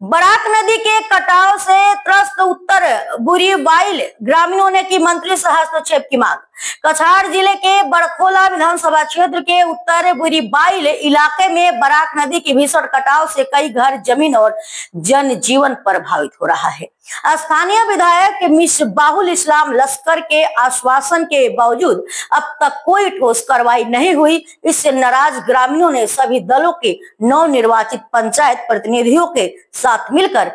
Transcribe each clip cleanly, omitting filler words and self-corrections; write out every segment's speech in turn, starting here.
Barack नदी के कटाव से त्रस्त उत्तर बुरीबाइल ग्रामीणों ने की मंत्री से हस्तक्षेप की मांग। कछार जिले के बड़खोला विधानसभा क्षेत्र के उत्तर बुरीबाइल इलाके में बराक नदी के भीषण कटाव से कई घर, जमीन और जनजीवन प्रभावित हो रहा है। स्थानीय विधायक मिसबाहुल इस्लाम लश्कर के आश्वासन के बावजूद अब तक कोई ठोस कार्रवाई नहीं हुई। इससे नाराज ग्रामीणों ने सभी दलों के नवनिर्वाचित पंचायत प्रतिनिधियों के साथ मिलकर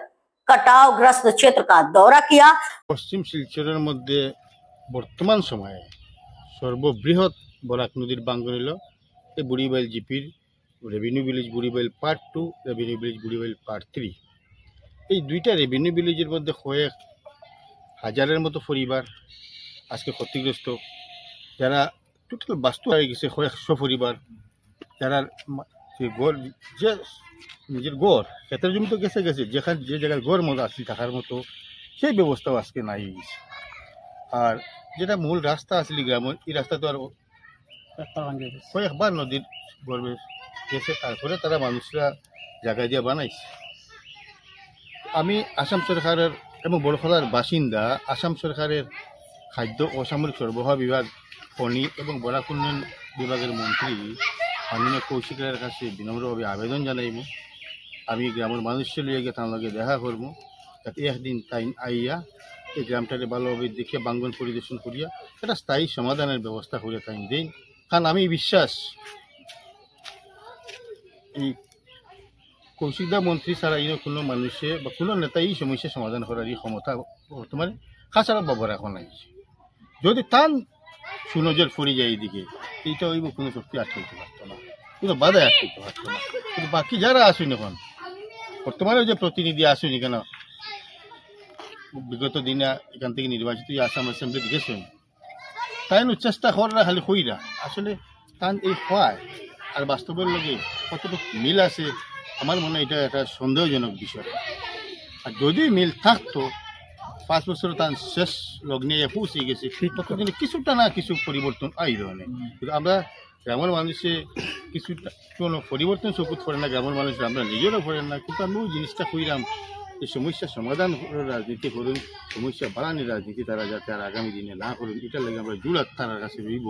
कटाव ग्रस्त क्षेत्र का दौरा किया। पश्चिम शिलचर मध्य बर्तमान समय सर्वबृहत बराक नदीर बांगन हल बुड़ीबाइल जीपीर revenue village Buribail part 2 revenue village Buribail part 3 এই দুইটা রেভিনিউ ভিলেজের মধ্যে কয়েক হাজারের মতো পরিবার আজকে ক্ষতিগ্রস্ত, যারা টোটাল বাস্তু হয়ে গেছে কয়েকশো পরিবার, যারা গড় যে নিজের গড় ক্ষেতের জমি তো গেছে যেখানে যে জায়গায় গড় মতো আসছে থাকার মতো সেই ব্যবস্থাও আজকে নাই হয়ে গেছে। আর যেটা মূল রাস্তা আসলে গ্রামের এই রাস্তা তো আর কয়েকবার নদীর গর্বে গেছে, তারপরে তারা মানুষরা জায়গা দিয়ে বানাইছে। আমি আসাম সরকারের এবং বড়খলার বাসিন্দা, আসাম সরকারের খাদ্য ও সামরিক সরবরাহ বিভাগ, খনি এবং বরাক উন্নয়ন বিভাগের মন্ত্রী মাননীয় কৌশিকের কাছে বিনম্রভাবে আবেদন জানাইব। আমি গ্রামের মানুষের লিয়ে গিয়ে তার লগে দেখা করবো, যাতে একদিন তাই আইয়া এই গ্রামটাকে ভালোভাবে দেখে বাঙ্গন পরিদর্শন করিয়া একটা স্থায়ী সমাধানের ব্যবস্থা করে তাই দেন। কারণ আমি বিশ্বাস এই কৌশিকদা মন্ত্রী ছাড়া কোনো মানুষে বা কোনো নেতা এই সমস্যা সমাধান করার এই ক্ষমতা বর্তমানে কাছাড়া বাবার এখন নাই। যদি টান সুনজর পড়ে যায় এইদিকে, এইটা হইব কোনো শক্তি আটকাইতে পারতো না, কোনো বাধায় আটকাইতে পারতো না। কিন্তু বাকি যারা আসুন এখন বর্তমানে যে প্রতিনিধি আসুন কেন, বিগত দিনে এখান থেকে নির্বাচিত আসাম অ্যাসেম্বলিতে গেছেন, তাই চেষ্টা করা খালি হইরা আসলে টান এই হয় আর বাস্তবের লগে কতটুকু মিল আছে আমার মনে হয় এটা একটা সন্দেহজনক বিষয়। আর যদি মিল থাকতো 5 বছর তার শেষ লগ্নে পৌঁছে গেছে, ততদিনে কিছুটা না কিছু পরিবর্তন আইল না। কিন্তু আমরা গ্রামের মানুষে কিছুটা কোনো পরিবর্তন চকুত পড়ে না, গ্রামের মানুষ আমরা নিজেরও পড়েন না। কিন্তু আমি ওই জিনিসটা কইরাম এই সমস্যা সমাধান রাজনীতি করুন, সমস্যা বাড়ানোর রাজনীতি তারা যাতে আর আগামী দিনে না করুন, এটার লাগে আমরা জোর তার কাছে রইব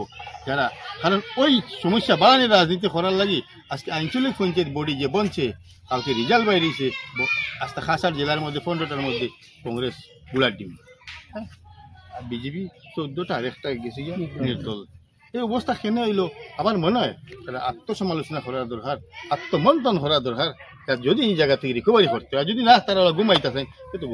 যারা। কারণ ওই সমস্যা বাড়ানোর রাজনীতি করার লাগে আজকে আঞ্চলিক পঞ্চায়েত বডি যে বনছে, কালকে রেজাল্ট বাইরেছে, আজকে কাছাড় জেলার মধ্যে 15টার মধ্যে কংগ্রেস বুলার ডিম, হ্যাঁ, আর বিজেপি 14টা, আর একটা গেছে নির্দল। এই অবস্থা কেন হইলো আমার মনে হয় তারা আত্মসমালোচনা করা দরকার, আত্মমন্থন করা দরকার। যদি এই জায়গা থেকে রিকভারি করতে হয়, যদি না তারা ঘুমাইতেছেন কিন্তু